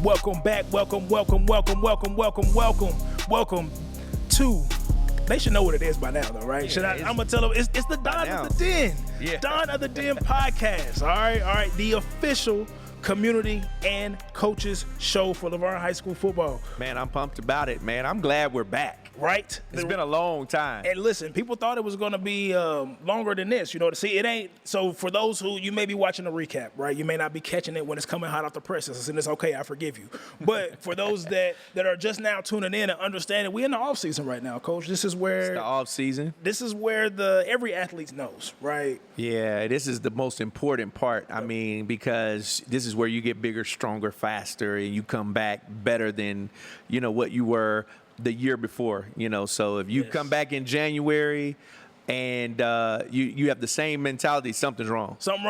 Welcome back. Welcome to. They should know what it is by now, though, right? Yeah, I'm gonna tell them it's the Don of the Den. Yeah. Don of the Den podcast. All right. The official community and coaches show for Lavergne High School football. Man, I'm pumped about it, man. I'm glad we're back. Right? It's been a long time. And listen, people thought it was going to be longer than this. You know, to see it ain't. So for those who you may be watching a recap, right? You may not be catching it when it's coming hot off the presses, and it's okay. I forgive you. But for those that are just now tuning in and understanding, we're in the off season right now, Coach. This is where It's the off season. This is where every athlete knows, right? Yeah, this is the most important part. I mean, because this is where you get bigger, stronger, faster, and you come back better than, what you were the year before, So if you come back in January and you have the same mentality, something's wrong. Something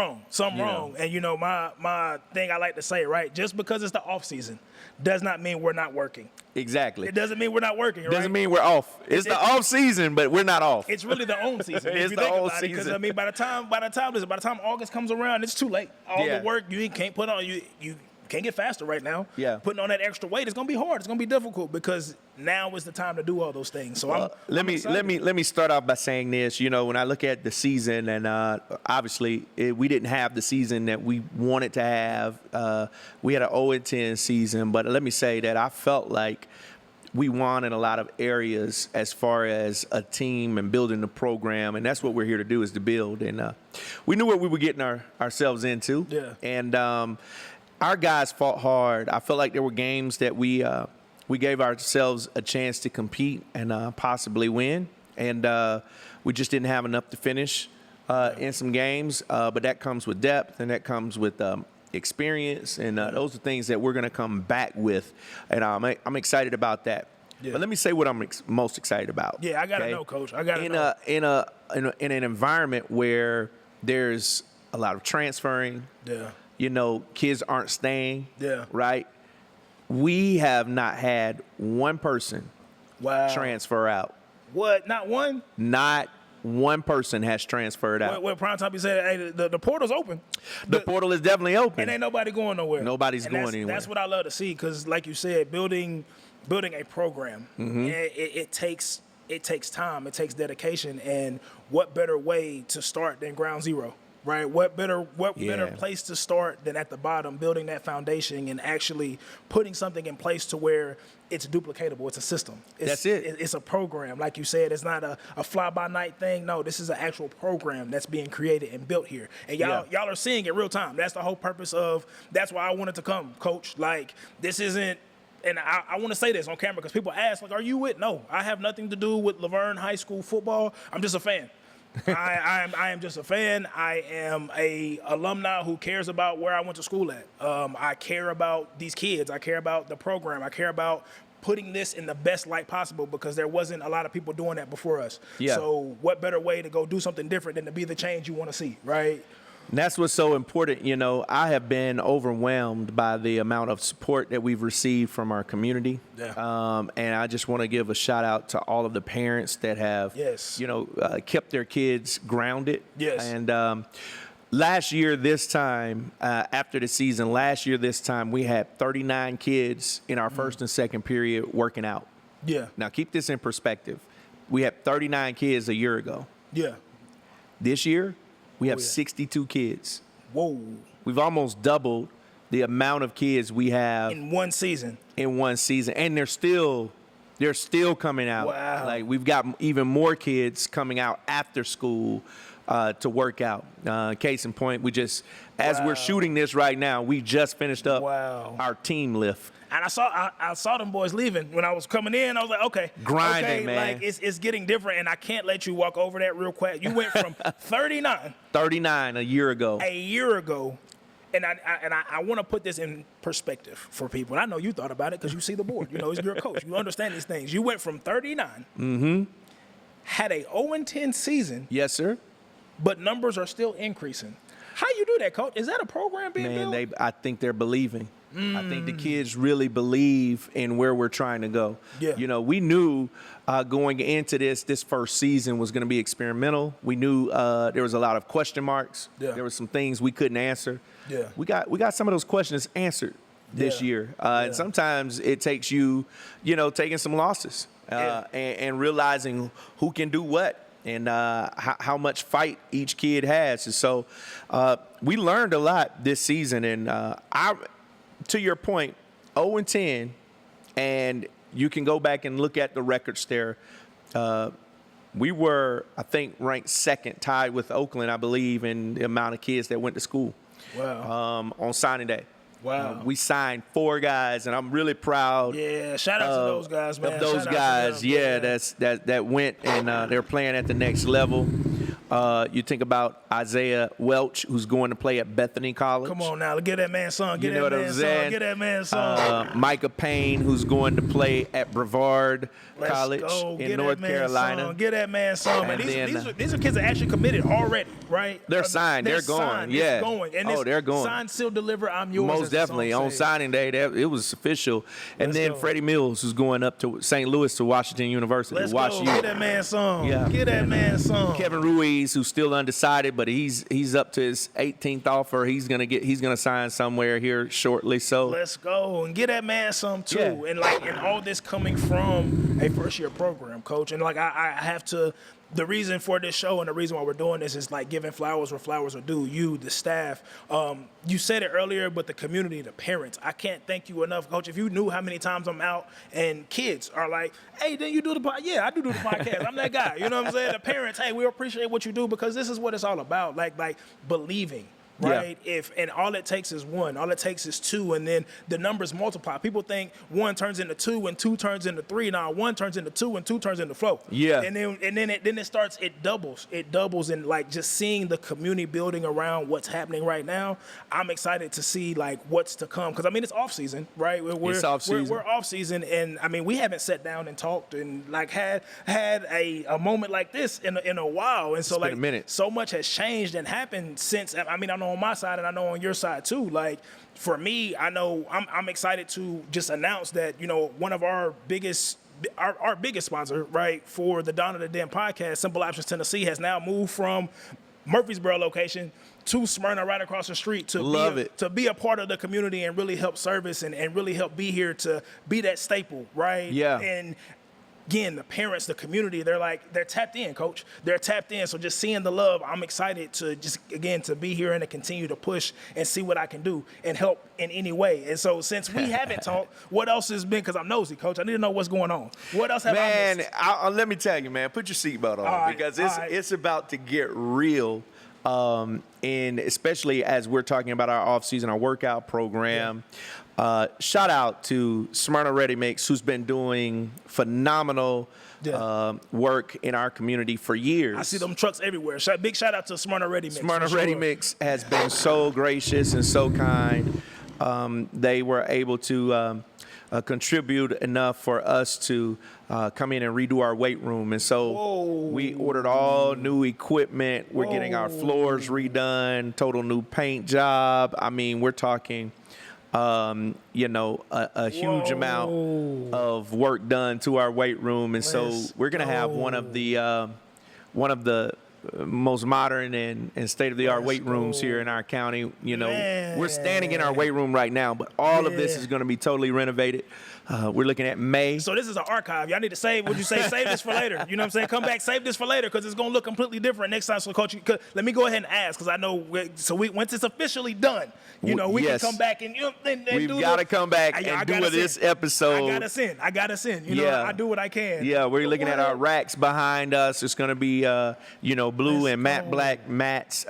wrong. And my thing I like to say, right? Just because it's the off season does not mean we're not working. Exactly. It doesn't mean we're not working, right? Doesn't mean we're off. It's the off season, but we're not off. It's really the on season. It's the on season. Because by the time August comes around, it's too late. All the work you can't put on you can't get faster right now. Yeah. Putting on that extra weight, it's gonna be hard. It's gonna be difficult because now is the time to do all those things. So let me start off by saying this. When I look at the season, and obviously we didn't have the season that we wanted to have. We had an 0-10 season, but let me say that I felt like we won in a lot of areas as far as a team and building the program, and that's what we're here to do, is to build. And we knew what we were getting ourselves into. Yeah. And our guys fought hard. I felt like there were games that we gave ourselves a chance to compete and possibly win, and we just didn't have enough to finish in some games. But that comes with depth, and that comes with experience, and those are things that we're going to come back with, and I'm excited about that. Yeah. But let me say what I'm most excited about. Yeah, I gotta know, Coach. I gotta know. In an environment where there's a lot of transferring. Yeah. Kids aren't staying. Yeah. Right? We have not had one person transfer out. What? Not one? Not one person has transferred out. What Prime Time, you said, hey, the portal's open. The portal is definitely open. And ain't nobody going nowhere. Nobody's going anywhere. That's what I love to see, because like you said, building a program, it takes time, it takes dedication, and what better way to start than ground zero? Right? What better place to start than at the bottom, building that foundation and actually putting something in place to where it's duplicatable. It's a system. That's it. It's a program. Like you said, it's not a fly-by-night thing. No, this is an actual program that's being created and built here. And y'all are seeing it real time. That's the whole purpose that's why I wanted to come, Coach. Like, this isn't, and I want to say this on camera because people ask, like, are you with? No, I have nothing to do with Lavergne High School football. I'm just a fan. I am just a fan. I am a alumni who cares about where I went to school at. I care about these kids. I care about the program. I care about putting this in the best light possible because there wasn't a lot of people doing that before us. Yeah. So what better way to go do something different than to be the change you want to see, right? And that's what's so important. I have been overwhelmed by the amount of support that we've received from our community. Yeah. And I just want to give a shout out to all of the parents that have, kept their kids grounded. Yes. And last year, this time, after the season, we had 39 kids in our first and second period working out. Yeah. Now, keep this in perspective. We had 39 kids a year ago. Yeah. This year, we have 62 kids. Whoa. We've almost doubled the amount of kids we have in one season. And they're still coming out. Wow. Like, we've got even more kids coming out after school to work out. Case in point, as we're shooting this right now, we just finished up our team lift. And I saw them boys leaving when I was coming in. I was like, okay, grinding, man. Like it's getting different, and I can't let you walk over that real quick. You went from 39 a year ago, and I want to put this in perspective for people. And I know you thought about it because you see the board. You're a coach. You understand these things. You went from 39, had a 0-10 season. Yes, sir. But numbers are still increasing. How you do that, Coach? Is that a program being built? I think they're believing. I think the kids really believe in where we're trying to go. Yeah. We knew going into this first season was going to be experimental. We knew there was a lot of question marks. Yeah. There were some things we couldn't answer. Yeah. We got some of those questions answered this year. And sometimes it takes you, taking some losses and realizing who can do what and how much fight each kid has. And so we learned a lot this season. And to your point, 0-10, and you can go back and look at the records there. We were, I think, ranked second, tied with Oakland, I believe, in the amount of kids that went to school. Wow. On signing day. Wow. We signed 4 guys, and I'm really proud. Yeah, shout out to those guys, man. Of those guys, that went and they're playing at the next level. You think about Isaiah Welch, who's going to play at Bethany College. Come on now, get that man son. Get You know that what I'm man saying? son. Get that man son. Micah Payne, who's going to play at Brevard College in North Carolina. Son. Get that man son, man. And These are kids that actually committed already, right? They're signed. They're going. Signed. Yeah. It's going. And they're going. Signed, seal, deliver. I'm yours. Most definitely. On signing day, it was official. And then Freddie Mills, who's going up to St. Louis to Washington University. Let's go. Get that man son. Yeah. Get that man son. Kevin Ruiz, who's still undecided, but he's up to his 18th offer. He's gonna sign somewhere here shortly. So let's go and get that man some too. Yeah. And all this coming from a first year program, coach. And I have to. The reason for this show and the reason why we're doing this is like giving flowers where flowers are due. You, the staff, you said it earlier, but the community, the parents. I can't thank you enough, Coach. If you knew how many times I'm out and kids are like, "Hey, didn't you do the podcast?" Yeah, I do the podcast. I'm that guy. You know what I'm saying? The parents, hey, we appreciate what you do because this is what it's all about. Like believing. Right? Yeah. And all it takes is 1. All it takes is 2, and then the numbers multiply. People think 1 turns into 2 and 2 turns into 3. Now 1 turns into 2 and 2 turns into 4. Yeah. And then it starts. It doubles. It doubles, and like just seeing the community building around what's happening right now. I'm excited to see like what's to come because it's off season, right? It's off season. We're off season, and we haven't sat down and talked and like had a moment like this in a while. And so it's been a minute. So much has changed and happened since. I know on my side and I know on your side too. Like for me, I know I'm excited to just announce that one of our biggest sponsor, right, for the Dawn of the Den podcast, Simple Options Tennessee, has now moved from Murfreesboro location to Smyrna right across the street to be a part of the community and really help service and really help be here to be that staple, right? Yeah. And again, the parents, the community, they're tapped in, Coach. They're tapped in. So just seeing the love, I'm excited to to be here and to continue to push and see what I can do and help in any way. And so since we haven't talked, what else has been, because I'm nosy, Coach, I need to know what's going on. What else have I missed? Let me tell you, man, put your seatbelt on because it's about to get real. And especially as we're talking about our off-season, our workout program. Shout out to Smyrna Ready Mix, who's been doing phenomenal work in our community for years. I see them trucks everywhere. Big shout out to Smyrna Ready Mix. Smyrna Ready Mix has been so gracious and so kind. They were able to contribute enough for us to come in and redo our weight room. And so we ordered all new equipment. We're getting our floors redone, total new paint job. We're talking a huge amount of work done to our weight room. And so we're going to have one of the most modern and state-of-the-art weight rooms here in our county. We're standing in our weight room right now, but all of this is going to be totally renovated. We're looking at May. So this is an archive. Y'all need to save. Would you say save this for later? You know what I'm saying? Come back, save this for later because it's gonna look completely different next time. So, Coach, let me go ahead and ask because I know. Once it's officially done, we can come back and we've got to come back and do this episode. I gotta send. I do what I can. Yeah, we're looking at our racks behind us. It's gonna be blue and matte black racks.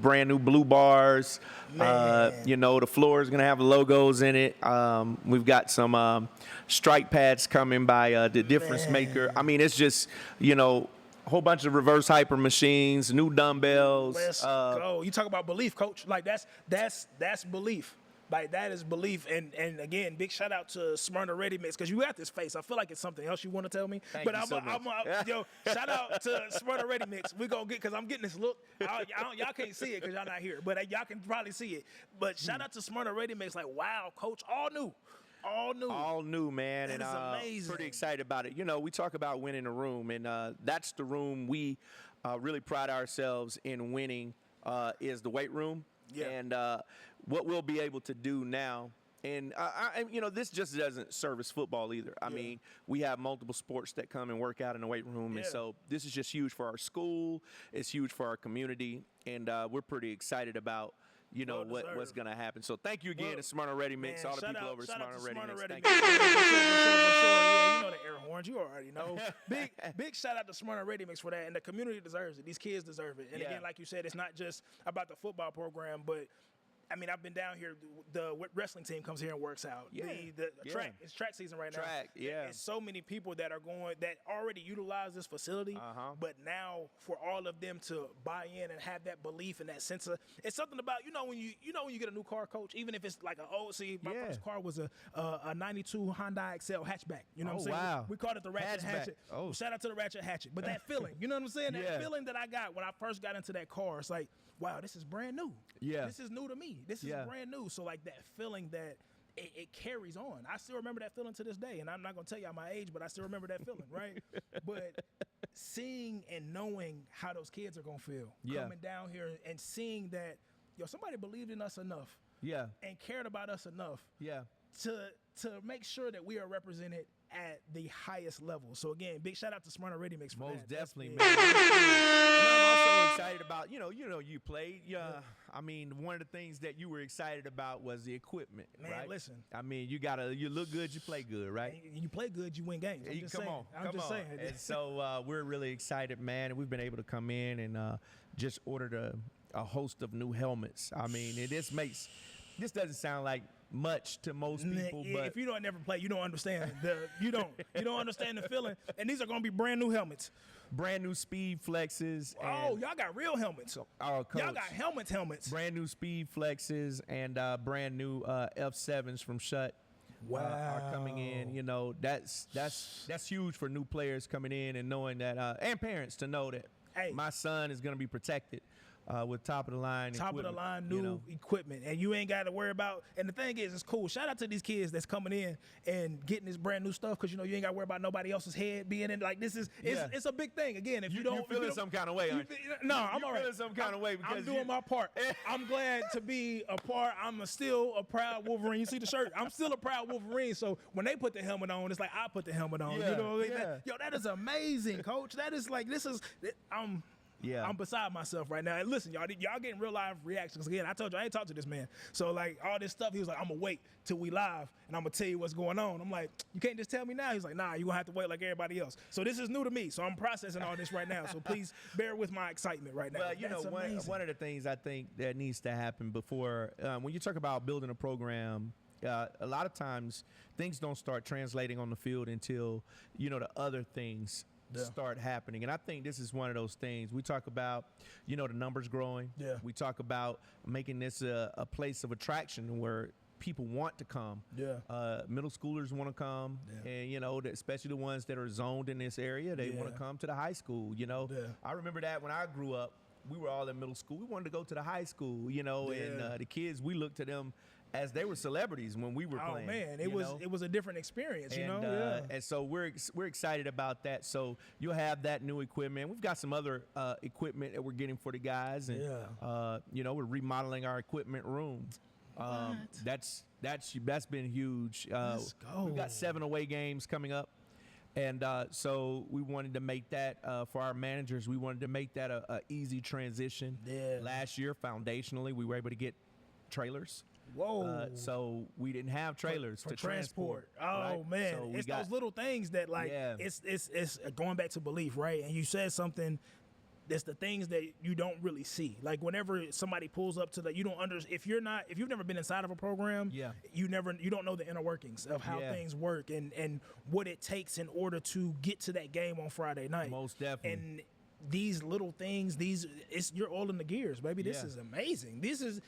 Brand new blue bars. The floor is going to have logos in it. We've got some strike pads coming by the Difference Maker. It's just, a whole bunch of reverse hyper machines, new dumbbells. Let's go. You talk about belief, Coach. Like that's belief. Like that is belief, and again, big shout out to Smyrna Ready Mix because you got this face. I feel like it's something else you want to tell me. Thank you so much. Shout out to Smyrna Ready Mix. We gonna get because I'm getting this look. Y'all can't see it because y'all not here, but y'all can probably see it. But shout out to Smyrna Ready Mix. Like wow, Coach, all new, man, that and is amazing. Pretty excited about it. We talk about winning a room, and that's the room we really pride ourselves in winning. Is the weight room. Yeah. And what we'll be able to do now. And, this just doesn't service football either. I mean, we have multiple sports that come and work out in the weight room. And so this is just huge for our school. It's huge for our community. And we're pretty excited about, what's going to happen. So thank you again to Smyrna Ready Mix, all the people over at Smyrna Ready Mix. Thank you. Yeah, you know the air horns. You already know. Big shout out to Smyrna Ready Mix for that. And the community deserves it. These kids deserve it. And again, like you said, it's not just about the football program, but I mean, I've been down here. The wrestling team comes here and works out. The track. It's track season right now. And so many people that already utilize this facility. But now for all of them to buy in and have that belief and that sense of, it's something about when you get a new car, Coach. Even if it's like my first car was a '92 Hyundai Excel hatchback. You know what I'm saying? Wow. We called it the Ratchet Hatchet. Oh. Shout out to the Ratchet Hatchet. But that feeling, you know what I'm saying? That feeling that I got when I first got into that car, it's like, wow, this is brand new. Yeah. This is new to me. This is brand new. So like that feeling that it carries on. I still remember that feeling to this day. And I'm not going to tell y'all my age, but I still remember that feeling, right? But seeing and knowing how those kids are going to feel coming down here and seeing that, somebody believed in us enough and cared about us enough to make sure that we are represented at the highest level. So again, big shout out to Smyrna Ready Mix for Most that. Definitely, man. I'm also excited about, you played. I mean, one of the things that you were excited about was the equipment, man, right? Listen. I mean, you look good, you play good, right? And you play good, you win games. I'm just saying. And so we're really excited, man. And we've been able to come in and just ordered a host of new helmets. I mean, this doesn't sound like much to most people, but if you don't never play, you don't understand you don't understand the feeling. And these are going to be brand new helmets, brand new Speed Flexes. Oh, y'all got real helmets. Y'all got helmets. Brand new Speed Flexes and brand new F7s from Shut. Wow, are coming in. That's huge for new players coming in and knowing that, and parents to know that my son is going to be protected. With top of the line new equipment, and you ain't got to worry about. And the thing is, it's cool. Shout out to these kids that's coming in and getting this brand new stuff, because you ain't got to worry about nobody else's head being in. Like it's a big thing. Again, if you don't, you're feeling some kind of way. No, I'm all right. Feeling some kind of way because I'm doing my part. I'm glad to be a part. I'm still a proud Wolverine. You see the shirt? I'm still a proud Wolverine. So when they put the helmet on, it's like I put the helmet on. That is amazing, Coach. That is like I'm beside myself right now. And listen, y'all getting real live reactions. Again, I told you I ain't talked to this man. So like all this stuff, he was like, I'm gonna wait till we live and I'm gonna tell you what's going on. I'm like, you can't just tell me now. He's like, nah, you gonna have to wait like everybody else. So this is new to me. So I'm processing all this right now. So please bear with my excitement right now. Well, one of the things I think that needs to happen before, when you talk about building a program, a lot of times things don't start translating on the field until, the other things start happening. And I think this is one of those things. We talk about, the numbers growing. Yeah. We talk about making this a place of attraction where people want to come. Yeah. Middle schoolers want to come. Yeah. And, especially the ones that are zoned in this area, they want to come to the high school, Yeah. I remember that when I grew up, we were all in middle school. We wanted to go to the high school, and the kids, we looked to them as they were celebrities when we were playing. Oh man, it was a different experience, And so we're excited about that. So you'll have that new equipment. We've got some other equipment that we're getting for the guys, and we're remodeling our equipment room. That's been huge. Let's go. We've got 7 away games coming up. And so we wanted to make that, for our managers, we wanted to make that a easy transition. Yeah. Last year, foundationally, we were able to get trailers. Whoa. So we didn't have trailers for to transport. Oh, right? Man. So it's those little things that, like, it's going back to belief, right? And you said something. That's the things that you don't really see. Like whenever somebody pulls up to you don't if you've never been inside of a program, you don't know the inner workings of how things work and what it takes in order to get to that game on Friday night. Most definitely. And these little things, you're oiling the gears, baby. This is amazing. This is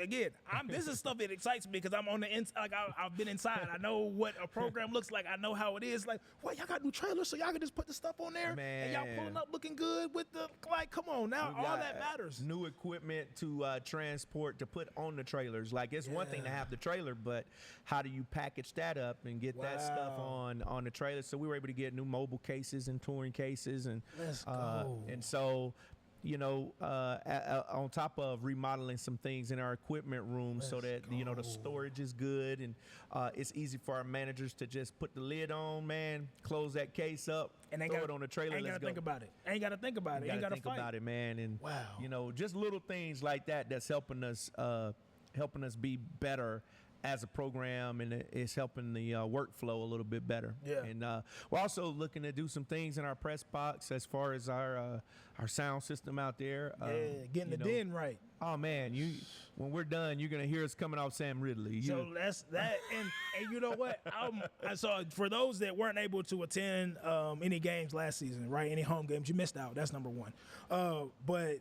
again. This is stuff that excites me because I'm on the inside. Like I've been inside. I know what a program looks like. I know how it is. Like, what, y'all got new trailers, so y'all can just put the stuff on there, man. And y'all pulling up looking good with the Come on now, all that matters. New equipment to transport to put on the trailers. Like it's one thing to have the trailer, but how do you package that up and get that stuff on the trailer? So we were able to get new mobile cases and touring cases, and let's go. And so, on top of remodeling some things in our equipment room so that the storage is good and it's easy for our managers to just put the lid on, man, close that case up, and throw it on the trailer. Ain't got to think about it. Ain't got to think about it. Ain't got to think about it, man. And just little things like that that's helping us be better as a program, and it's helping the workflow a little bit better. Yeah. And we're also looking to do some things in our press box as far as our sound system out there. Getting the den right. Oh man, when we're done, you're gonna hear us coming off Sam Ridley. So that's that, and you know what? So for those that weren't able to attend any games last season, right? Any home games, you missed out. That's number one. But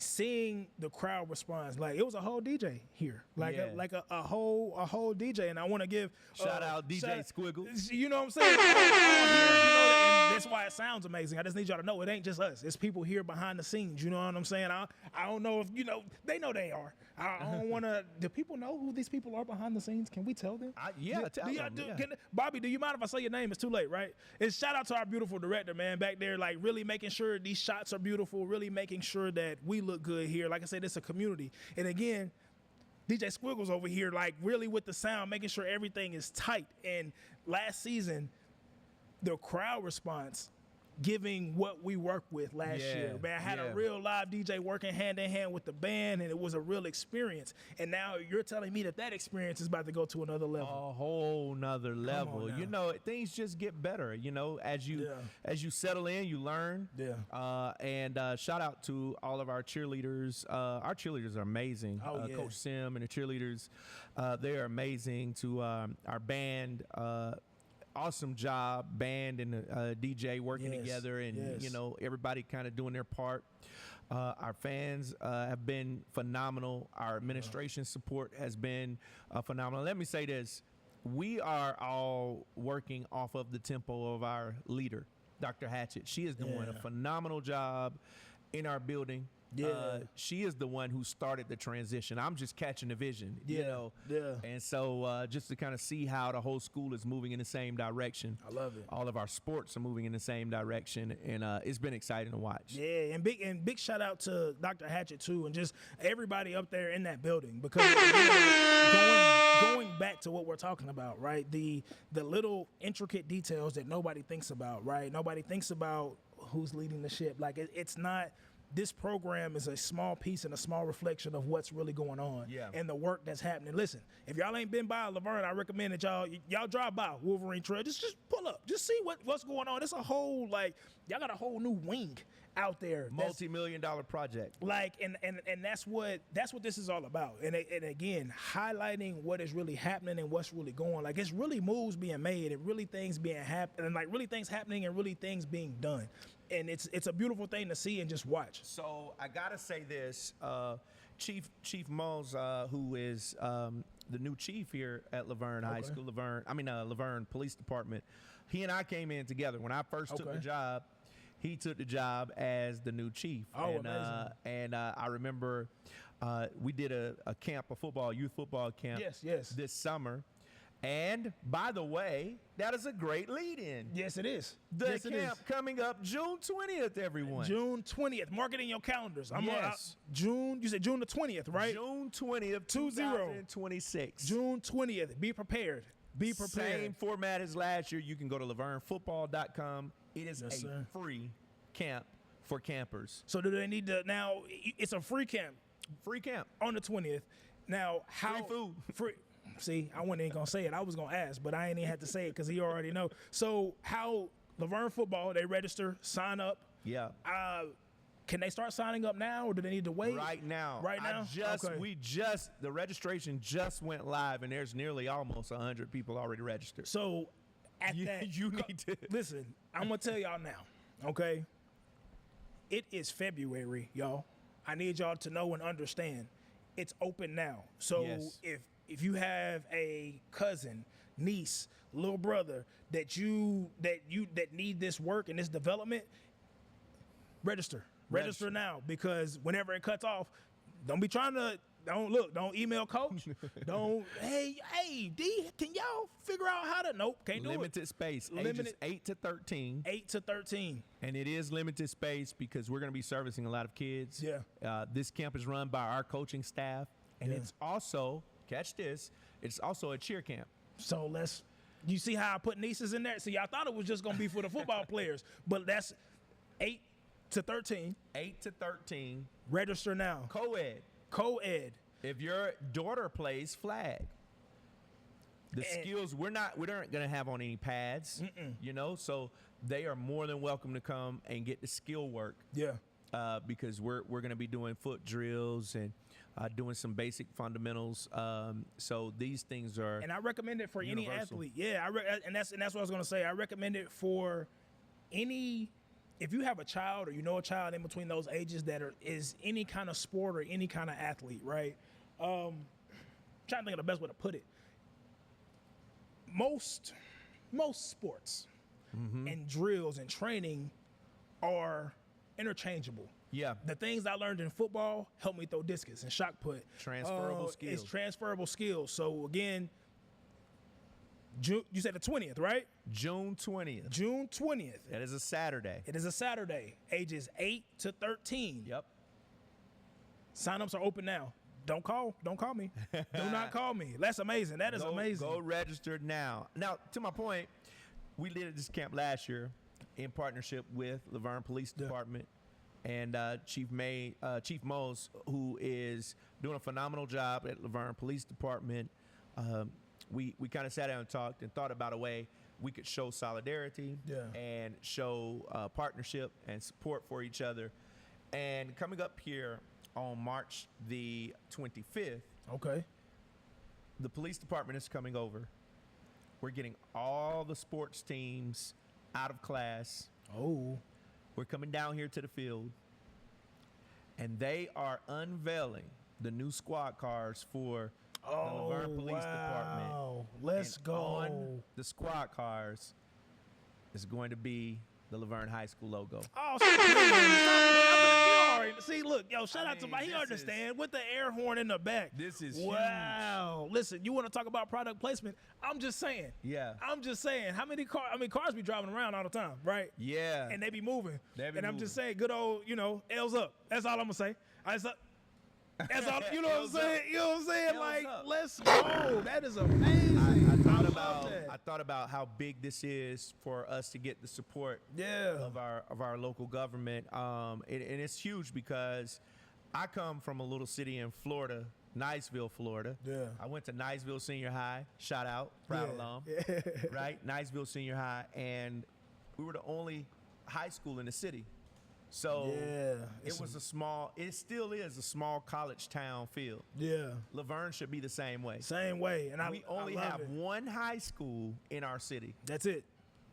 seeing the crowd response, like it was a whole DJ here, like a whole DJ, and I want to give shout out DJ Squiggles. You know what I'm saying? And that's why it sounds amazing. I just need y'all to know it ain't just us. It's people here behind the scenes. You know what I'm saying? I don't know if they know they are. I don't want to. Do people know who these people are behind the scenes? Can we tell them? Tell them. Bobby, do you mind if I say your name? It's too late, right? It's shout out to our beautiful director, man, back there, like really making sure these shots are beautiful, really making sure that we look good here. Like I said, it's a community. And again, DJ Squiggles over here, like really with the sound, making sure everything is tight. And last season, the crowd response, giving what we worked with last year. Man, I had a real live DJ working hand in hand with the band, and it was a real experience. And now you're telling me that experience is about to go to another level. A whole nother level. Things just get better, as you settle in, you learn. And shout out to all of our cheerleaders. Our cheerleaders are amazing. Coach Sim and the cheerleaders, they are amazing. To our band, awesome job, band and DJ working together, and everybody kind of doing their part. Our fans have been phenomenal. Our administration support has been phenomenal. Let me say this: we are all working off of the tempo of our leader, Dr. Hatchett. She is doing a phenomenal job in our building. She is the one who started the transition. I'm just catching the vision, And so just to kind of see how the whole school is moving in the same direction. I love it. All of our sports are moving in the same direction, and it's been exciting to watch. Yeah, and big shout out to Dr. Hatchett too, and just everybody up there in that building, because going back to what we're talking about, right? The little intricate details that nobody thinks about, right? Nobody thinks about who's leading the ship. Like it's not. This program is a small piece and a small reflection of what's really going on and the work that's happening. Listen, if y'all ain't been by Lavergne, I recommend that y'all drive by Wolverine Trail. Just pull up. Just see what's going on. It's a whole, y'all got a whole new wing out there. Multi-million-dollar project. And that's what this is all about. And again, highlighting what is really happening and what's really going. Like, it's really moves being made and really things being happening, and like really things happening and really things being done. And it's a beautiful thing to see and just watch. So I gotta say this, Chief Moles, who is the new chief here at Lavergne High School, Lavergne Police Department. He and I came in together when I first took the job. He took the job as the new chief. Amazing. And I remember we did a camp, youth football camp. Yes. This summer. And by the way, that is a great lead-in. Yes, it is. The camp coming up June 20th, everyone. June 20th. Mark it in your calendars. You said June the 20th, right? June 20th, 2026. June 20th. Be prepared. Be prepared. Same format as last year. You can go to LavernFootball.com. It is a free camp for campers. So do they need to, now, it's a free camp. Free camp. On the 20th. Now, how? Free food. See, I wasn't even going to say it. I was going to ask, but I ain't even had to say it because he already know. So how Lavergne Football, they register, sign up. Yeah. Can they start signing up now, or do they need to wait? Right now. The registration just went live, and there's nearly almost 100 people already registered. So you need to. Listen, I'm going to tell y'all now, okay? It is February, y'all. I need y'all to know and understand. It's open now. So if you have a cousin, niece, little brother that need this work and this development, register now, because whenever it cuts off, don't be trying to Don't email coach. Don't. Hey, D, can y'all figure out how to? Nope, can't do it. Limited space. Ages 8 to 13. 8 to 13. And it is limited space because we're going to be servicing a lot of kids. Yeah. This camp is run by our coaching staff, and it's also, catch this, it's also a cheer camp. So you see how I put nieces in there? See, I thought it was just going to be for the football players, but that's 8 to 13. 8 to 13. Register now. Co-ed. If your daughter plays flag, the skills we aren't going to have on any pads, so they are more than welcome to come and get the skill work. Yeah. Because we're going to be doing foot drills and doing some basic fundamentals. So these things are, and I recommend it for universal. any athlete. Yeah, and that's what I was going to say. I recommend it for any. If you have a child or you know a child in between those ages that is any kind of sport or any kind of athlete, right? I'm trying to think of the best way to put it. Most sports and drills and training are interchangeable. Yeah. The things I learned in football help me throw discus and shot put. Transferable skills. It's transferable skills. So again, you said the 20th, right? June 20th. June 20th. That is a Saturday. It is a Saturday. Ages 8 to 13. Yep. Sign-ups are open now. Don't call me. Do not call me. That's amazing. That is amazing. Go register now. Now, to my point, we did this camp last year in partnership with Lavergne Police Department and Chief Mose, who is doing a phenomenal job at Lavergne Police Department. We kind of sat down and talked and thought about a way we could show solidarity and show partnership and support for each other. And coming up here on March the 25th, the police department is coming over. We're getting all the sports teams out of class. Oh. We're coming down here to the field, and they are unveiling the new squad cars for the Lavergne Police Department. Let's and go. On the squad cars is going to be the Lavergne High School logo. Oh, see, look, shout out to he understand with the air horn in the back. This is huge. Listen, you want to talk about product placement? I'm just saying. Yeah. I'm just saying. How many cars? I mean, cars be driving around all the time, right? Yeah. And they be moving. I'm just saying, good old, L's up. That's all I'm gonna say. That's all, you know what I'm saying? You know what I'm saying? Like, let's go. That is amazing. I thought about how big this is for us to get the support of our local government. And it's huge because I come from a little city in Florida, Niceville, Florida. Yeah. I went to Niceville Senior High. Shout out, proud alum. Right? Niceville Senior High. And we were the only high school in the city. So it still is a small college town feel. Yeah. Lavergne should be the same way. Same way. And we only have one high school in our city. That's it.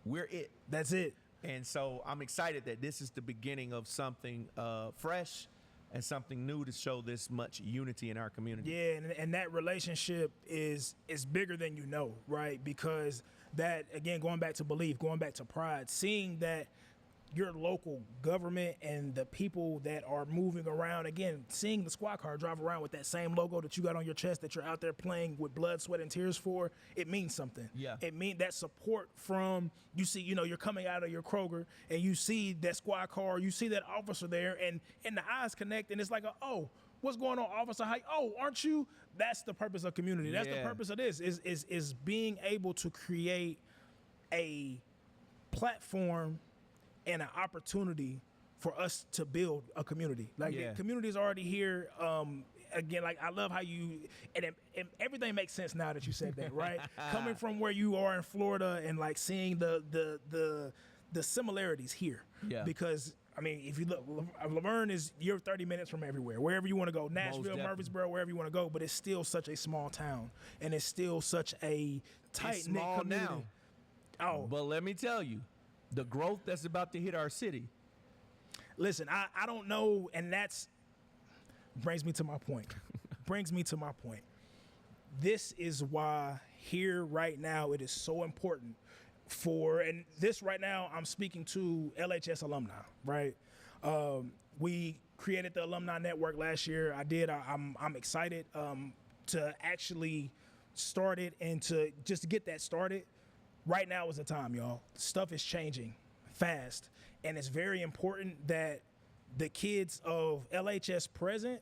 We're it. That's it. And so I'm excited that this is the beginning of something fresh and something new to show this much unity in our community. Yeah, and that relationship is bigger than you know, right? Because that, again, going back to belief, going back to pride, seeing that your local government and the people that are moving around, again, seeing the squad car drive around with that same logo that you got on your chest that you're out there playing with blood, sweat, and tears for, it means something. Yeah. It means that support from, you see, you're coming out of your Kroger and you see that squad car, you see that officer there, and the eyes connect, and it's like, what's going on, officer? Aren't you? That's the purpose of community. That's the purpose of this, is being able to create a platform and an opportunity for us to build a community. The community is already here. Again, I love how you and everything makes sense now that you said that, right? Coming from where you are in Florida and seeing the similarities here. Yeah. Because if you look, Lavergne you're 30 minutes from everywhere, wherever you want to go, Nashville, Murfreesboro, wherever you want to go. But it's still such a small town, and it's still such a tight knit community. Now. But let me tell you, the growth that's about to hit our city. Listen, I don't know, and that's brings me to my point. This is why here right now it is so important and this right now I'm speaking to LHS alumni, right? We created the alumni network last year. I'm excited to actually start it and to just get that started. Right now is the time, y'all. Stuff is changing fast, and it's very important that the kids of LHS present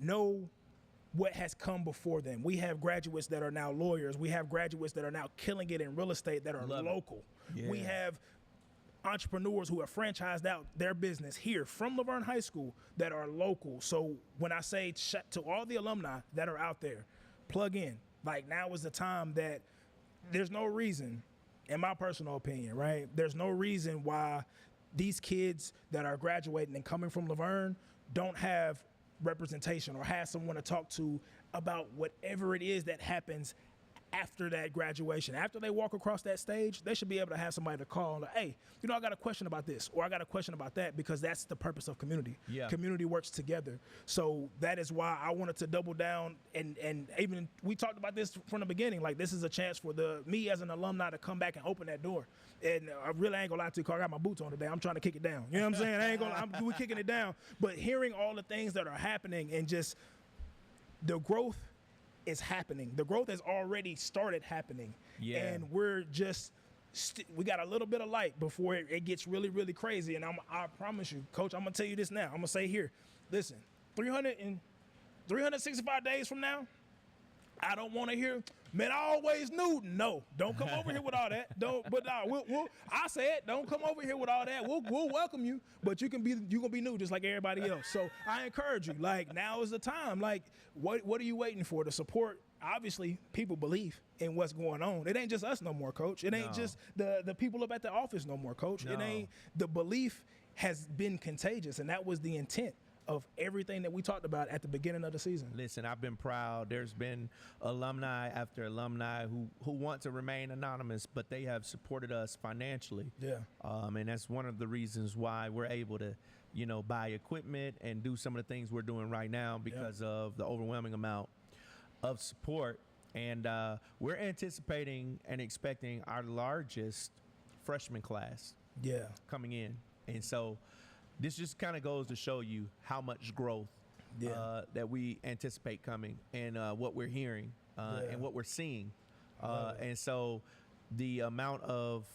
know what has come before them. We have graduates that are now lawyers. We have graduates that are now killing it in real estate that are local. Yeah. We have entrepreneurs who have franchised out their business here from Lavergne High School that are local. So when I say to all the alumni that are out there, plug in. Like, now is the time that there's no reason, in my personal opinion, right? There's no reason why these kids that are graduating and coming from Lavergne don't have representation or have someone to talk to about whatever it is that happens after that graduation. After they walk across that stage, they should be able to have somebody to call and like, hey, I got a question about this, or I got a question about that, because that's the purpose of community. Yeah. Community works together. So that is why I wanted to double down, and even we talked about this from the beginning. Like, this is a chance for me as an alumni to come back and open that door. And I really ain't gonna lie to you, Carl, I got my boots on today. I'm trying to kick it down. You know what I'm saying? We're kicking it down. But hearing all the things that are happening and just the growth is happening. The growth has already started happening. Yeah. And we're just, we got a little bit of light before it gets really, really crazy. And I promise you, Coach, I'm going to tell you this now. I'm going to say here, listen, 365 days from now, I don't want to hear, man, I always knew. No, don't come over here with all that. I said, don't come over here with all that. We'll welcome you, but you're gonna be new just like everybody else. So I encourage you. Like, now is the time. Like, what are you waiting for? To support. Obviously, people believe in what's going on. It ain't just us no more, Coach. It ain't just the people up at the office no more, Coach. No. It ain't. The belief has been contagious, and that was the intent of everything that we talked about at the beginning of the season. Listen, I've been proud. There's been alumni after alumni who want to remain anonymous, but they have supported us financially. Yeah. And that's one of the reasons why we're able to, buy equipment and do some of the things we're doing right now because of the overwhelming amount of support. And we're anticipating and expecting our largest freshman class coming in. And so this just kind of goes to show you how much growth that we anticipate coming, and what we're hearing and what we're seeing. And so the amount of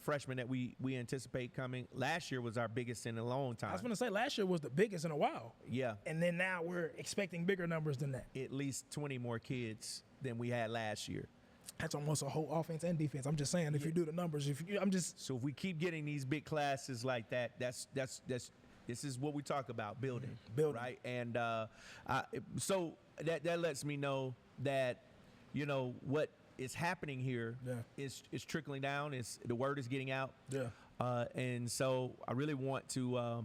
freshmen that we anticipate coming, last year was our biggest in a long time. I was going to say, last year was the biggest in a while. Yeah. And then now we're expecting bigger numbers than that. At least 20 more kids than we had last year. That's almost a whole offense and defense. I'm just saying, if you do the numbers, So if we keep getting these big classes like that, this is what we talk about, building, right? And so that lets me know that what is happening here is trickling down. The word is getting out. Yeah. And so I really want to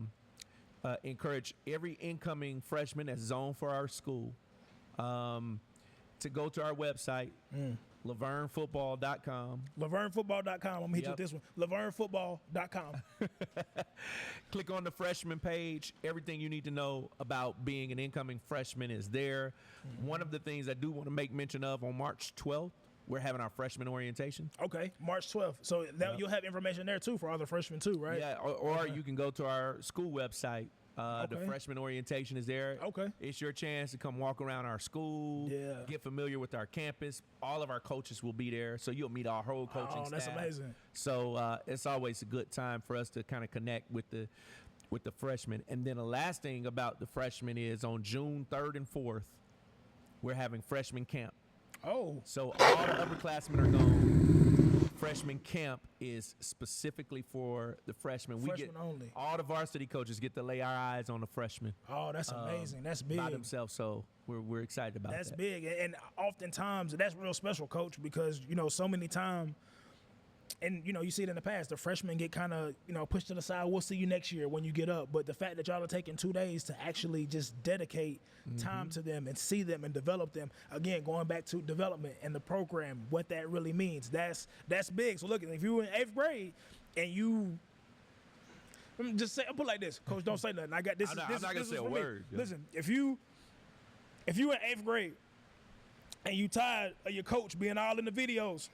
encourage every incoming freshman that's zoned for our school to go to our website. LavergneFootball.com. LavergneFootball.com. I'm going to hit you with this one. LavergneFootball.com. Click on the freshman page. Everything you need to know about being an incoming freshman is there. One of the things I do want to make mention of, on March 12th, we're having our freshman orientation. Okay, March 12th. So you'll have information there, too, for all the freshmen, too, right? Yeah, or you can go to our school website. The freshman orientation is there. Okay. It's your chance to come walk around our school, get familiar with our campus. All of our coaches will be there, so you'll meet our whole coaching staff. That's amazing. So it's always a good time for us to kind of connect with the freshmen. And then the last thing about the freshmen is on June 3rd and 4th, we're having freshman camp. Oh. So all the upperclassmen are gone. Freshman camp is specifically for the freshmen. Freshmen only. All the varsity coaches get to lay our eyes on the freshmen. Oh, that's amazing. That's big. By themselves, so we're excited about that. That's big. And oftentimes, that's real special, Coach, because, so many times, and, you see it in the past, the freshmen get kind of, pushed to the side. We'll see you next year when you get up. But the fact that y'all are taking 2 days to actually just dedicate time to them and see them and develop them, again, going back to development and the program, what that really means, that's big. So look, if you were in 8th grade and I'm just say, I'll put it like this, Coach, don't say nothing. I got this. I'm not going to say a word. Yeah. Listen, if you in 8th grade and you tired of your coach being all in the videos,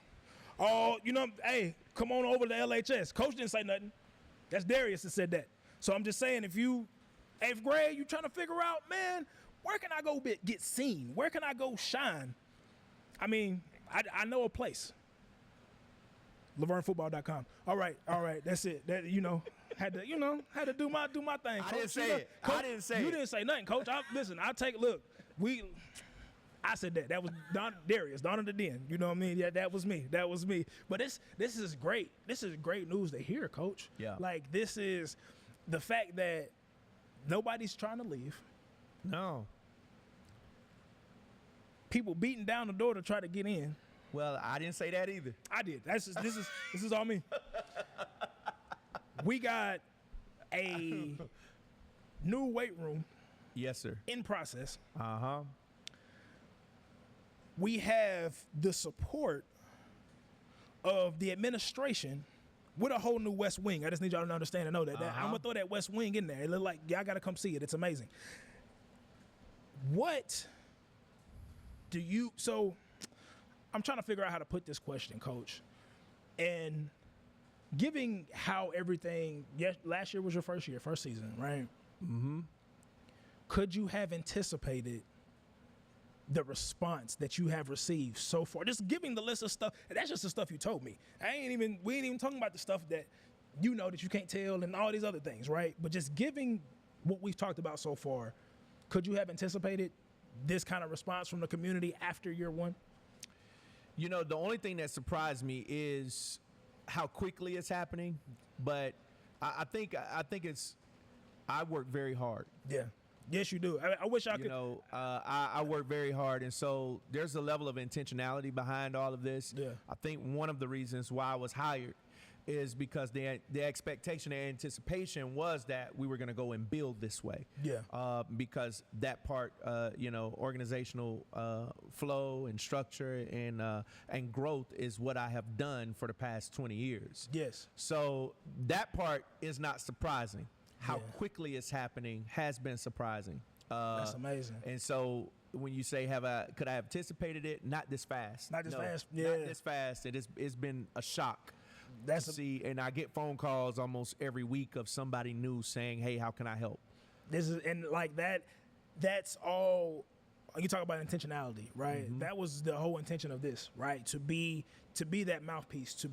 hey, come on over to LHS. Coach didn't say nothing. That's Darius that said that. So I'm just saying, if you 8th grade, you trying to figure out, man, where can I go get seen? Where can I go shine? I mean, I know a place. LavergneFootball.com. All right, that's it. That had to do my thing. I didn't say it. I didn't say it. You didn't say nothing, Coach. Listen, I said that. That was Darius, Don of the Den. You know what I mean? Yeah, that was me. But this is great. This is great news to hear, Coach. Yeah. Like, this is the fact that nobody's trying to leave. No. People beating down the door to try to get in. Well, I didn't say that either. I did. This is all me. We got a new weight room. Yes, sir. In process. Uh-huh. We have the support of the administration with a whole new West Wing. I just need y'all to understand and know that. I'm going to throw that West Wing in there. It look like y'all got to come see it. It's amazing. So I'm trying to figure out how to put this question, Coach. And giving how everything, last year was your first season, right? Mm-hmm. Could you have anticipated the response that you have received so far? Just giving the list of stuff, and that's just the stuff you told me. We ain't even talking about the stuff that that you can't tell and all these other things, right? But just giving what we've talked about so far, could you have anticipated this kind of response from the community after year one? The only thing that surprised me is how quickly it's happening, but I think I work very hard. Yeah. Yes, you do. I wish I could. I work very hard, and so there's a level of intentionality behind all of this. Yeah. I think one of the reasons why I was hired is because the expectation and anticipation was that we were going to go and build this way. Yeah. Because that part, organizational flow and structure and growth is what I have done for the past 20 years. Yes. So that part is not surprising. How Yeah. quickly it's happening has been surprising. That's amazing. And so when you say could I have anticipated it? Not this fast. Not this fast. Not this fast. It's been a shock. And I get phone calls almost every week of somebody new saying, "Hey, how can I help?" That's all. You talk about intentionality, right? Mm-hmm. That was the whole intention of this, right? To be that mouthpiece,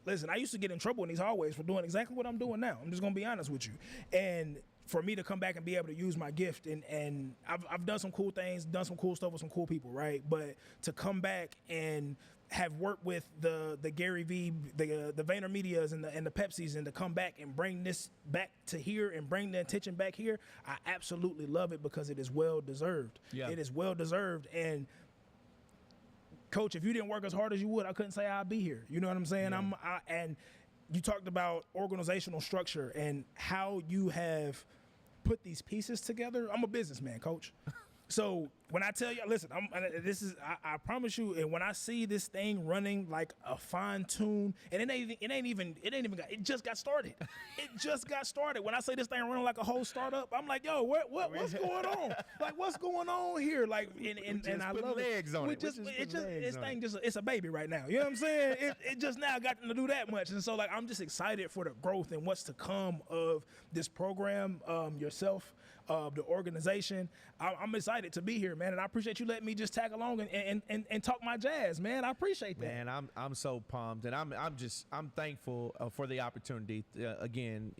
listen, I used to get in trouble in these hallways for doing exactly what I'm doing now. I'm just going to be honest with you. And for me to come back and be able to use my gift, and I've done some cool things, done some cool stuff with some cool people, right? But to come back and have worked with the Gary V, the VaynerMedias and the Pepsis, and to come back and bring this back to here and bring the attention back here, I absolutely love it because it is well deserved. Yeah. It is well deserved. And Coach, if you didn't work as hard as you would, I couldn't say I'd be here. You know what I'm saying? Yeah. And you talked about organizational structure and how you have put these pieces together. I'm a businessman, Coach. So when I tell you, listen, I promise you, and when I see this thing running like a fine tune, and it just got started. It just got started. When I say this thing running like a whole startup, I'm like, yo, what's going on? Like, what's going on here? Like, and I love legs it. On it. It's a baby right now. You know what I'm saying? It just now got to do that much, and so like I'm just excited for the growth and what's to come of this program, yourself, the organization. I'm excited to be here, man, and I appreciate you letting me just tag along and talk my jazz, man. I appreciate that. Man, I'm so pumped, and I'm thankful for the opportunity. Again,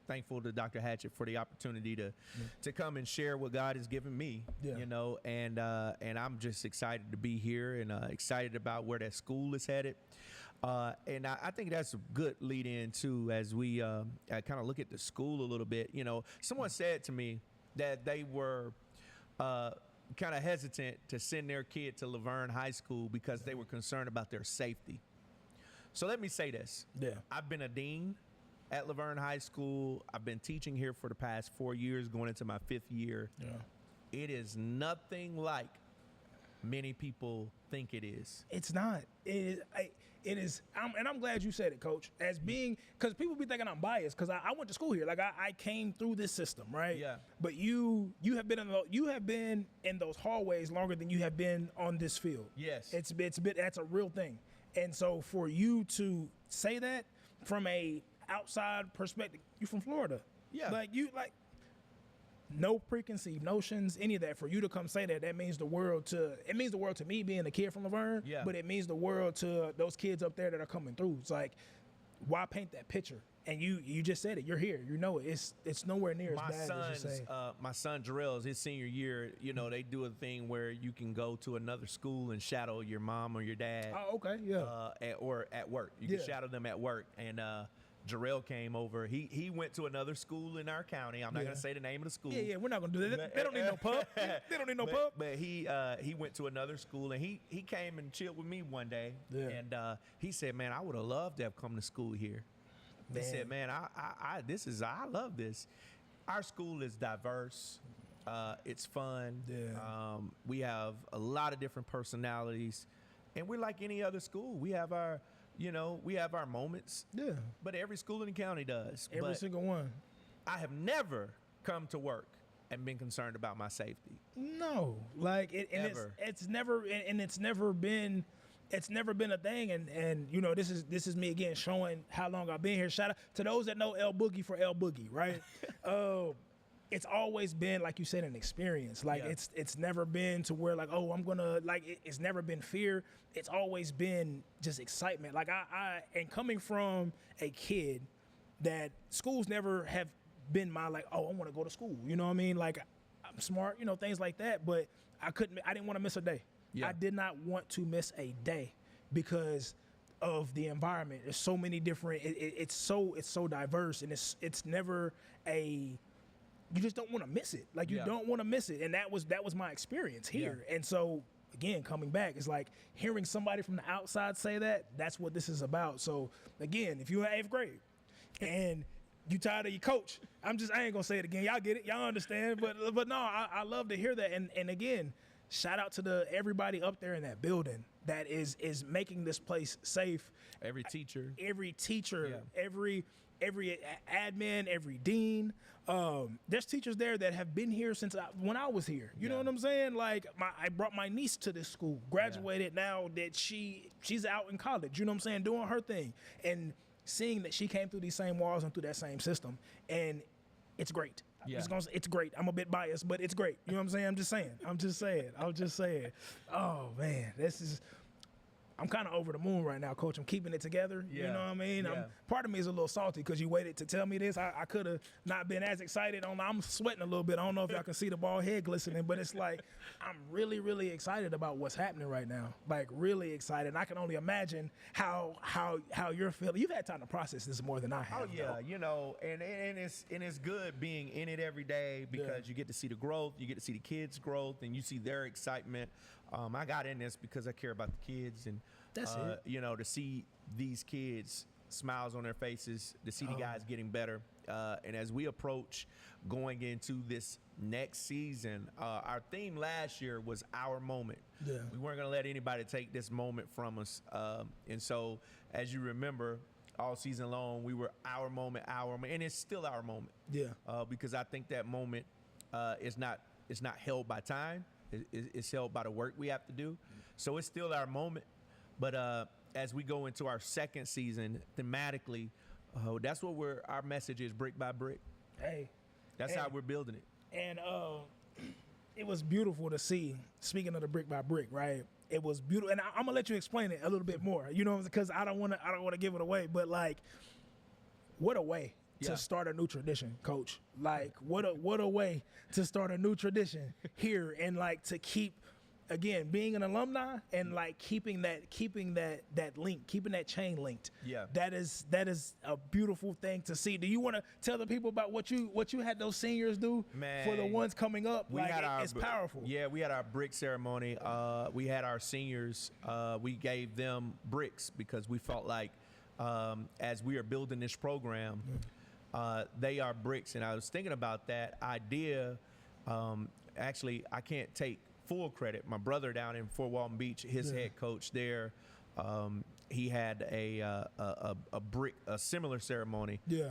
thankful to Dr. Hatchett for the opportunity to come and share what God has given me. Yeah. And I'm just excited to be here and excited about where that school is headed. And I think that's a good lead in too, as we kind of look at the school a little bit. Someone said to me that they were kind of hesitant to send their kid to Lavergne High School because they were concerned about their safety. So let me say this. Yeah. I've been a dean at Lavergne High School. I've been teaching here for the past 4 years, going into my 5th year. Yeah. It is nothing like many people think it is. It's not. It is. I'm glad you said it, Coach. Because people be thinking I'm biased because I went to school here. Like I came through this system, right? Yeah. But you have been in those hallways longer than you have been on this field. Yes. That's a real thing. And so for you to say that from a outside perspective, you from Florida. Yeah. no preconceived notions, any of that. For you to come say that means the world to me being a kid from Lavergne, but it means the world to those kids up there that are coming through. It's like, why paint that picture? And you just said it. You're here. You know it. It's nowhere near as bad as you say. My son Jarrell's his senior year. You know, they do a thing where you can go to another school and shadow your mom or your dad. Oh, okay, yeah. Or at work. You can shadow them at work. And Jarrell came over. He went to another school in our county. I'm not going to say the name of the school. Yeah, we're not going to do that. They don't need no pub. They don't need no pub. But he went to another school, and he came and chilled with me one day. Yeah. And he said, man, I would have loved to have come to school here. He said, man, I love this. Our school is diverse. It's fun. Yeah. We have a lot of different personalities, and we're like any other school. We have our moments. Yeah. But every school in the county does. Every single one. I have never come to work and been concerned about my safety. No, like it's never been a thing. And you know, this is me again showing how long I've been here. Shout out to those that know El Boogie for El Boogie, right? It's always been, like you said, an experience. Like it's never been to where like, oh, I'm gonna like. It's never been fear. It's always been just excitement. Like and coming from a kid that schools never have been my like, oh, I want to go to school. You know what I mean? Like I'm smart, you know, things like that. But I didn't want to miss a day. Yeah. I did not want to miss a day because of the environment. There's so many different. It's so diverse, and it's never a. You just don't want to miss it. Like you don't want to miss it, and that was my experience here. Yeah. And so again, coming back, it's like hearing somebody from the outside say that. That's what this is about. So again, if you're in 8th grade and you tired of your coach, I ain't gonna say it again. Y'all get it. Y'all understand. But no, I love to hear that. And again, shout out to everybody up there in that building that is making this place safe. Every teacher, every admin, every dean. There's teachers there that have been here since when I was here. You know what I'm saying? Like I brought my niece to this school, graduated now that she's out in college. You know what I'm saying? Doing her thing and seeing that she came through these same walls and through that same system, and it's great. Yeah. It's great. I'm a bit biased, but it's great. You know what I'm saying? I'm just saying. Oh man, I'm kind of over the moon right now, Coach. I'm keeping it together. Yeah. You know what I mean? Yeah. Part of me is a little salty because you waited to tell me this. I could have not been as excited. I'm sweating a little bit. I don't know if y'all can see the bald head glistening, but it's like I'm really, really excited about what's happening right now. Like really excited. And I can only imagine how you're feeling. You've had time to process this more than I have. Oh yeah, you know, and it's good being in it every day because you get to see the growth, you get to see the kids' growth, and you see their excitement. I got in this because I care about the kids, and that's it. You know, to see these kids, smiles on their faces, to see the guys getting better. And as we approach going into this next season, our theme last year was our moment. Yeah. We weren't going to let anybody take this moment from us. And so, as you remember, all season long, we were our moment, and it's still our moment. Yeah. Because I think that moment is not held by time. It's held by the work we have to do. So it's still our moment. But as we go into our second season, thematically, that's what our message is, brick by brick. Hey. That's how we're building it. And it was beautiful to see, speaking of the brick by brick, right? It was beautiful. And I'm going to let you explain it a little bit more, you know, because I don't want to give it away. But, like, what a way to start a new tradition, Coach. Like, what a way to start a new tradition here, and like to keep, again, being an alumni and like keeping that link, keeping that chain linked. Yeah, that is a beautiful thing to see. Do you want to tell the people about what you had those seniors do? Man, for the ones coming up? It's powerful. Yeah, we had our brick ceremony. We had our seniors. We gave them bricks because we felt like as we are building this program. They are bricks, and I was thinking about that idea. Actually, I can't take full credit. My brother down in Fort Walton Beach, his head coach there, he had a similar ceremony. Yeah.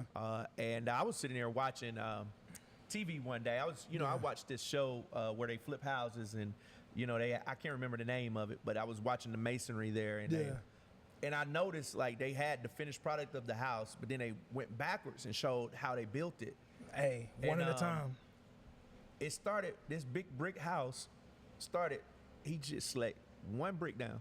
And I was sitting there watching TV one day. I watched this show where they flip houses, and I can't remember the name of it, but I was watching the masonry there, and and I noticed like they had the finished product of the house, but then they went backwards and showed how they built it. Hey, one at a time. it started, this big brick house started, he just like one brick down.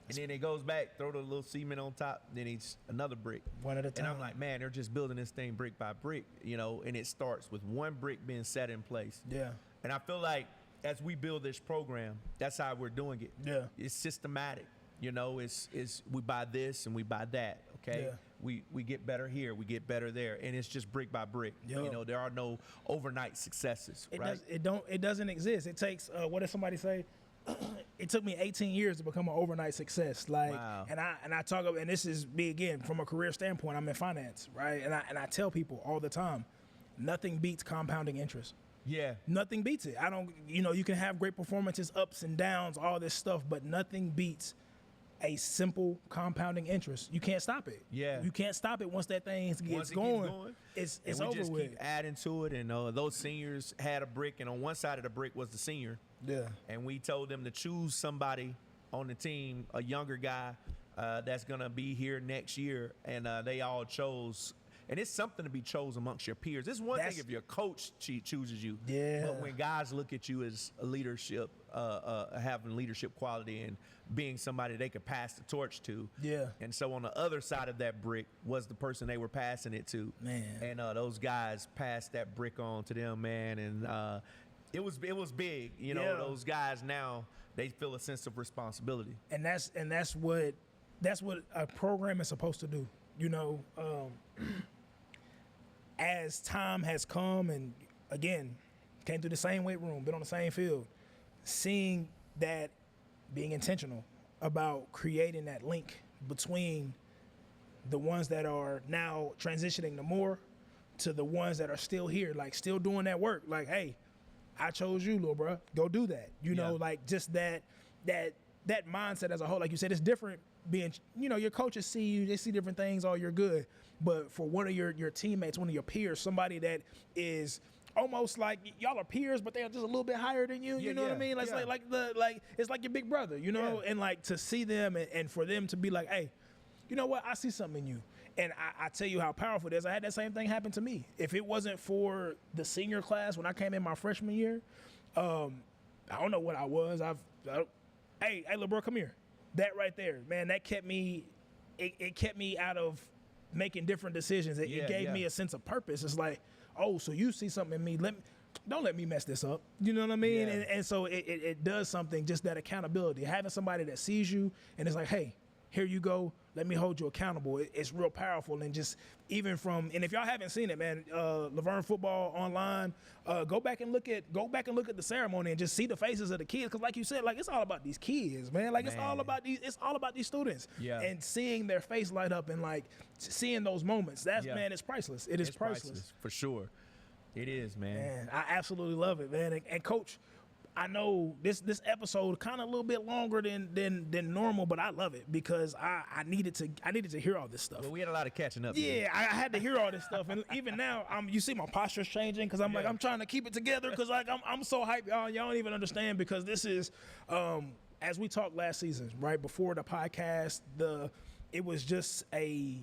And then it goes back, throw the little cement on top, then it's another brick. One at a time. And I'm like, man, they're just building this thing brick by brick, and it starts with one brick being set in place. Yeah. And I feel like as we build this program, that's how we're doing it. Yeah. It's systematic. It's we buy this and we buy that, okay? Yeah. We get better here, we get better there, and it's just brick by brick. Yeah. There are no overnight successes, right? It doesn't exist. It takes what did somebody say? It took me 18 years to become an overnight success. Like, wow. and I talk about, and this is me again from a career standpoint. I'm in finance, right? And I tell people all the time, nothing beats compounding interest. Yeah. Nothing beats it. You can have great performances, ups and downs, all this stuff, but nothing beats a simple compounding interest. You can't stop it. Yeah. You can't stop it once that thing gets going. It's and we over just with. keep adding to it, and those seniors had a brick, and on one side of the brick was the senior. Yeah. And we told them to choose somebody on the team, a younger guy that's going to be here next year, and they all chose. And it's something to be chosen amongst your peers. It's one thing if your coach chooses you. Yeah. But when guys look at you as a leadership, having leadership quality and being somebody they could pass the torch to. Yeah. And so on the other side of that brick was the person they were passing it to. Man. And those guys passed that brick on to them, man. And it was big. Those guys now, they feel a sense of responsibility. And that's what a program is supposed to do. As time has come, and again, came through the same weight room, been on the same field, seeing that, being intentional about creating that link between the ones that are now transitioning to more to the ones that are still here, like still doing that work. Like, hey, I chose you, little bro. Go do that. Like just that mindset as a whole. Like you said, it's different being, your coaches see you, they see different things, you're good. But for one of your teammates, one of your peers, somebody that is almost like y'all are peers, but they're just a little bit higher than you. You know what I mean? Like, it's like your big brother, and like to see them and for them to be like, hey, you know what? I see something in you. And I tell you how powerful it is. I had that same thing happen to me. If it wasn't for the senior class when I came in my freshman year, I don't know what I was. Hey, LeBron, come here. That right there, man, that kept me, it kept me out of making different decisions. It gave me a sense of purpose. It's like, oh, so you see something in me. Don't let me mess this up. You know what I mean? Yeah. And so it does something, just that accountability. Having somebody that sees you and it's like, hey, here you go. Let me hold you accountable. It's real powerful. And just even from, and if y'all haven't seen it, man, Lavergne football online, go back and look at the ceremony and just see the faces of the kids. Cause like you said, like it's all about these kids, man. Like it's all about these students. Yeah. And seeing their face light up and like seeing those moments, man, it's priceless. It's priceless. For sure. It is, man. Man, I absolutely love it, man. And Coach, I know this episode kind of a little bit longer than normal, but I love it because I needed to hear all this stuff. Well, we had a lot of catching up. Yeah, I had to hear all this stuff, and even now, you see my posture's changing because I'm I'm trying to keep it together because like I'm so hyped, y'all don't even understand because this is as we talked last season, right before the podcast, it was just I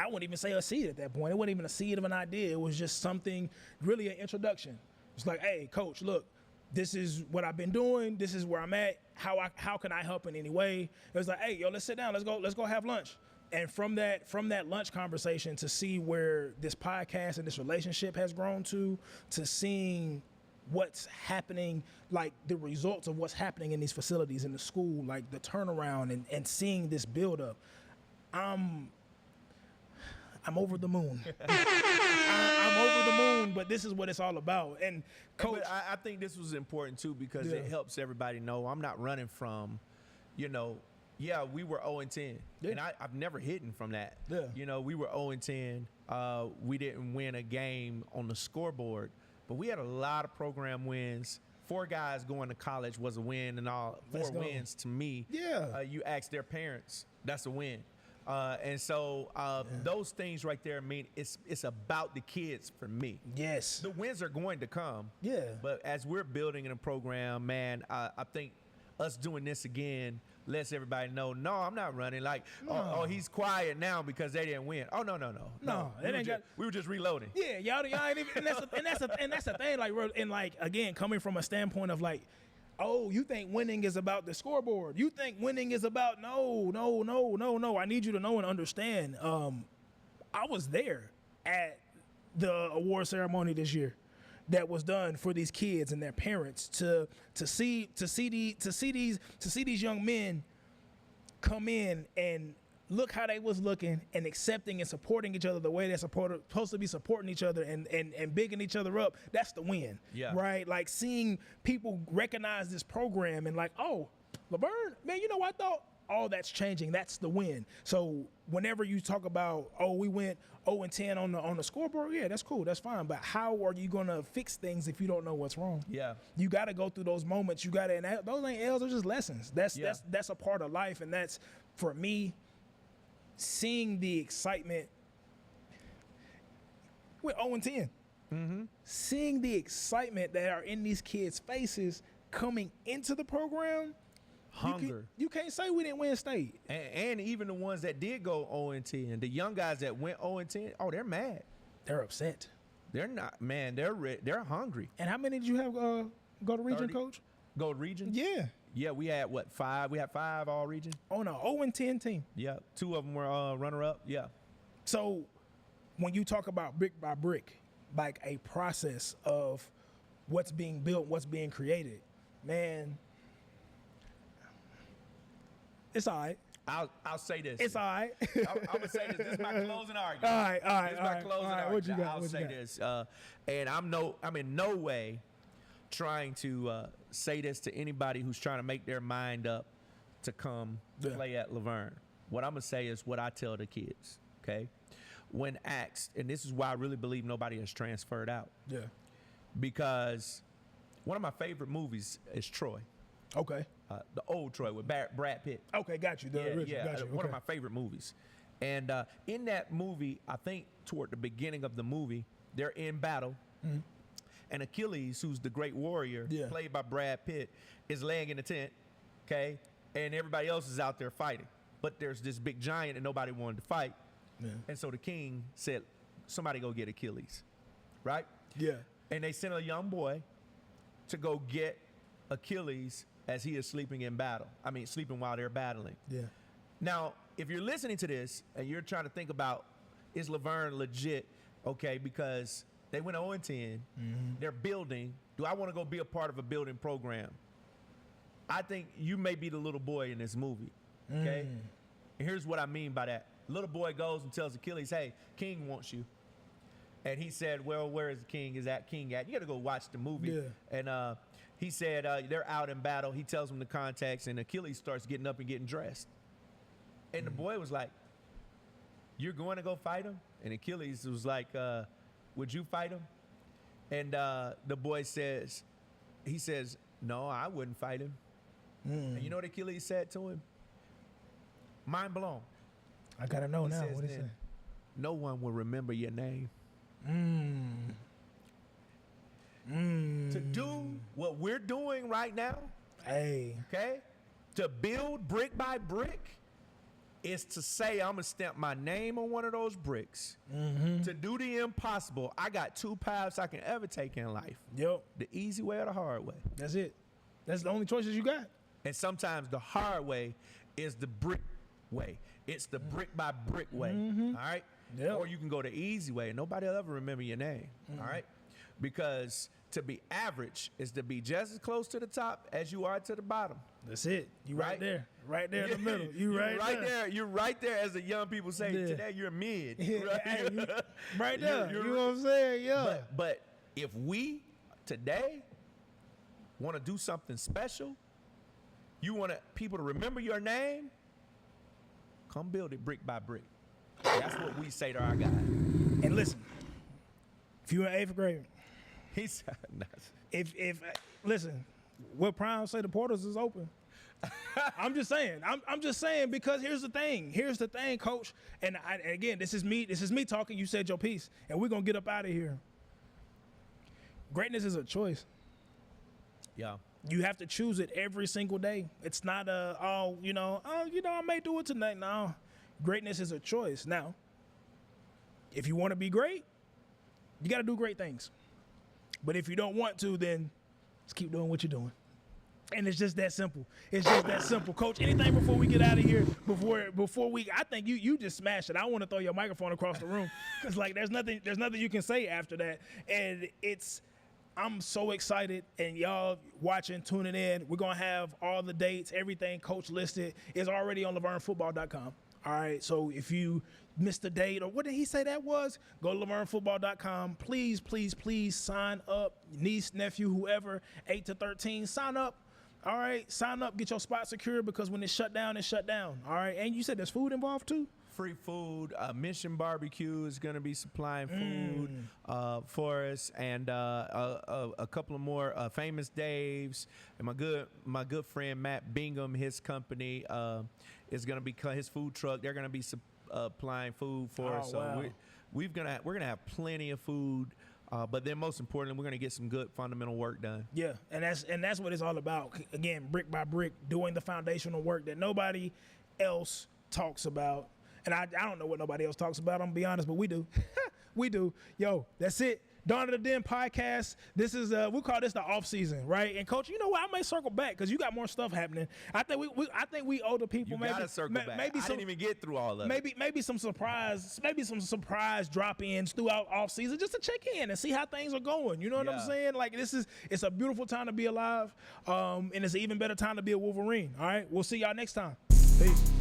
wouldn't even say a seed at that point. It wasn't even a seed of an idea. It was just something, really an introduction. It's like, hey, Coach, look. This is what I've been doing. This is where I'm at. How can I help in any way? It was like, hey, yo, let's sit down. Let's go have lunch. And from that lunch conversation to see where this podcast and this relationship has grown to seeing what's happening, like the results of what's happening in these facilities in the school, like the turnaround and seeing this build up. I'm over the moon. I'm over the moon, but this is what it's all about. And Coach, but I think this was important too because it helps everybody know I'm not running from, we were 0-10, and I've never hidden from that. Yeah. We were 0-10. We didn't win a game on the scoreboard, but we had a lot of program wins. 4 guys going to college was a win, and all 4 wins to me. Yeah. You ask their parents, that's a win. And so those things right there mean it's about the kids for me. Yes. The wins are going to come. Yeah. But as we're building in a program, man, I think us doing this again lets everybody know, no, I'm not running. Like, oh, he's quiet now because they didn't win. Oh, no. We were just reloading. Yeah, y'all ain't even, and that's the thing, like, and like, again, coming from a standpoint of like, oh, you think winning is about the scoreboard? You think winning is about no. I need you to know and understand. I was there at the award ceremony this year that was done for these kids and their parents to see these young men come in and look how they was looking and accepting and supporting each other the way they're supposed to be supporting each other and bigging each other up. That's the win, right? Like seeing people recognize this program and like, oh, Lavergne, man, you know what I thought? All that's changing. That's the win. So whenever you talk about, oh, we went 0-10 on the scoreboard, yeah, that's cool, that's fine. But how are you gonna fix things if you don't know what's wrong? Yeah, you got to go through those moments. You got to, and those ain't L's, are just lessons. That's a part of life, and that's for me. Seeing the excitement with 0-10, seeing the excitement that are in these kids' faces coming into the program. Hunger. You can't say we didn't win state. And even the ones that did go 0-10, the young guys that went 0-10, oh, they're mad. They're upset. They're not, man. They're hungry. And how many did you have go to region, 30. Coach? Go to region? Yeah. Yeah, we had, what, 5? We had 5 all region? On a 0-10 team. Yeah, 2 of them were runner-up, yeah. So when you talk about brick by brick, like a process of what's being built, what's being created, man, it's all right. I'll say this. It's all right. I'm going to say this. This is my closing argument. All right. This is my closing argument. What you got? I'll say this. And I'm in no way trying to say this to anybody who's trying to make their mind up to come play at Lavergne. What I'm going to say is what I tell the kids, okay? When asked, and this is why I really believe nobody has transferred out. Yeah. Because one of my favorite movies is Troy. Okay. The old Troy with Brad Pitt. Okay, got you. Got you. One of my favorite movies. And in that movie, I think toward the beginning of the movie, they're in battle. Mm-hmm. And Achilles, who's the great warrior, played by Brad Pitt, is laying in the tent, okay? And everybody else is out there fighting. But there's this big giant and nobody wanted to fight. Yeah. And so the king said, somebody go get Achilles, right? Yeah. And they sent a young boy to go get Achilles as he is sleeping in battle. I mean, sleeping while they're battling. Yeah. Now, if you're listening to this and you're trying to think about, is Lavergne legit? Okay, because they went 0-10. Mm-hmm. They're building. Do I want to go be a part of a building program? I think you may be the little boy in this movie, okay? And here's what I mean by that. Little boy goes and tells Achilles, hey, King wants you. And he said, well, where is the king? Is that king at? You got to go watch the movie. Yeah. And he said they're out in battle. He tells him the context, and Achilles starts getting up and getting dressed. And the boy was like, you're going to go fight him? And Achilles was like, would you fight him? And the boy says, no, I wouldn't fight him. And you know what Achilles said to him? Mind blown. I got to know now. What is it? No one will remember your name. To do what we're doing right now, okay, to build brick by brick, is to say I'm going to stamp my name on one of those bricks. Mm-hmm. To do the impossible, I got 2 paths I can ever take in life. Yep. The easy way or the hard way. That's it. That's the only choices you got. And sometimes the hard way is the brick way. It's the brick by brick way. Mm-hmm. All right? Yep. Or you can go the easy way and nobody will ever remember your name. Mm-hmm. All right? Because to be average is to be just as close to the top as you are to the bottom. That's it. You right there. Right there in the middle. You're right there. You're right there, as the young people say. Yeah. Today you're mid. Right, right there. You know what I'm saying? Yeah. But if we today want to do something special, you want people to remember your name, come build it brick by brick. That's what we say to our guys. And listen, if you're in 8th grade, he said, if listen, what Prime say, the portals is open. I'm just saying. I'm just saying, because here's the thing, Coach. And again, this is me talking. You said your piece, and we're gonna get up out of here. Greatness is a choice. Yeah. You have to choose it every single day. It's not I may do it tonight. No, greatness is a choice. Now, if you want to be great, you got to do great things. But if you don't want to, then just keep doing what you're doing. And it's just that simple. It's just that simple. Coach, anything before we get out of here? I think you just smashed it. I want to throw your microphone across the room because there's nothing you can say after that. And I'm so excited, and y'all watching, tuning in. We're gonna have all the dates, everything Coach listed is already on LavergneFootball.com. All right, so if you missed a date or what did he say that was, go to LavergneFootball.com. Please, please, please sign up. Niece, nephew, whoever, 8 to 13, sign up. All right, sign up, get your spot secure because when it's shut down, it's shut down. All right, and you said there's food involved too? Free food. Mission Barbecue is going to be supplying food for us, and a couple of more Famous Dave's, and my good friend Matt Bingham, his company is going to be his food truck. They're going to be supplying food for us. So wow. we're gonna have plenty of food. But then most importantly, we're going to get some good fundamental work done. Yeah, and that's what it's all about. Again, brick by brick, doing the foundational work that nobody else talks about. And I don't know what nobody else talks about, I'm going to be honest, but we do. We do. Yo, that's it. Dawn of the Den podcast. This is we call this the off season, right? And Coach, you know what? I may circle back because you got more stuff happening. I think we owe the people you gotta circle back. I didn't even get through all of it. Maybe some surprise drop ins throughout off season just to check in and see how things are going. You know what I'm saying? It's a beautiful time to be alive, and it's an even better time to be a Wolverine. All right, we'll see y'all next time. Peace.